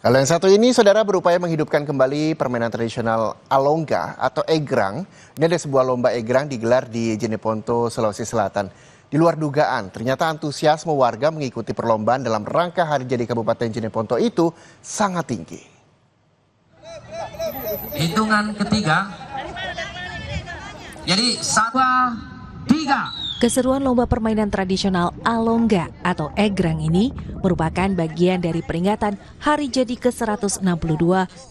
Kalau yang satu ini, saudara berupaya menghidupkan kembali permainan tradisional Alongga atau egrang. Ini ada sebuah lomba egrang digelar di Jeneponto, Sulawesi Selatan. Di luar dugaan, ternyata antusiasme warga mengikuti perlombaan dalam rangka Hari Jadi Kabupaten Jeneponto itu sangat tinggi. Hitungan ketiga. Jadi 1, 3. Keseruan lomba permainan tradisional Alongga atau egrang ini merupakan bagian dari peringatan Hari Jadi ke-162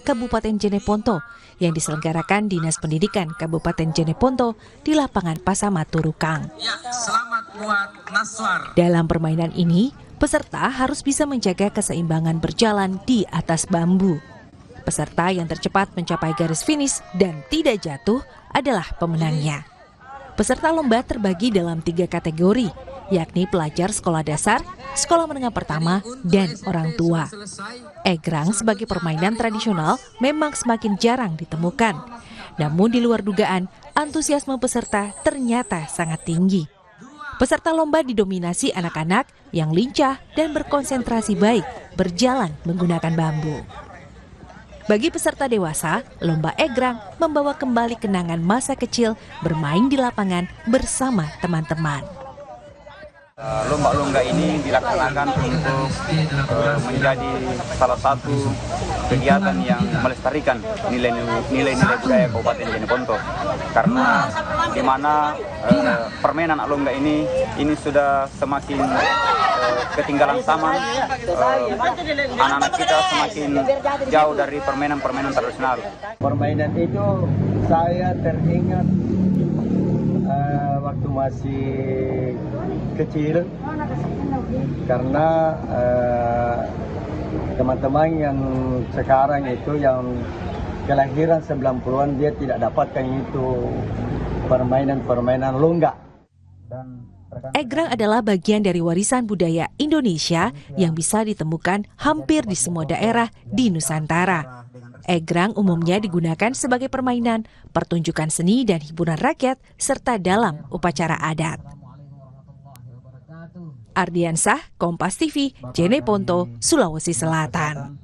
Kabupaten Jeneponto yang diselenggarakan Dinas Pendidikan Kabupaten Jeneponto di lapangan Pasamat Turukang. Ya, selamat buat Naswar. Dalam permainan ini, peserta harus bisa menjaga keseimbangan berjalan di atas bambu. Peserta yang tercepat mencapai garis finish dan tidak jatuh adalah pemenangnya. Peserta lomba terbagi dalam 3 kategori, yakni pelajar sekolah dasar, sekolah menengah pertama, dan orang tua. Egrang sebagai permainan tradisional memang semakin jarang ditemukan. Namun di luar dugaan, antusiasme peserta ternyata sangat tinggi. Peserta lomba didominasi anak-anak yang lincah dan berkonsentrasi baik berjalan menggunakan bambu. Bagi peserta dewasa, lomba egrang membawa kembali kenangan masa kecil bermain di lapangan bersama teman-teman. Lomba-lomba ini dilaksanakan untuk menjadi salah satu kegiatan yang melestarikan nilai-nilai budaya Kabupaten Jeneponto. Karena di mana permainan Alongga ini sudah semakin ketinggalan zaman, anak-anak kita semakin jauh dari permainan-permainan tradisional. Permainan itu saya teringat waktu masih kecil, karena teman-teman yang sekarang itu yang kelahiran 90-an dia tidak dapatkan itu permainan longga. Egrang adalah bagian dari warisan budaya Indonesia yang bisa ditemukan hampir di semua daerah di Nusantara. Egrang umumnya digunakan sebagai permainan, pertunjukan seni dan hiburan rakyat, serta dalam upacara adat. Ardiansah, Kompas TV, Jeneponto, Sulawesi Selatan.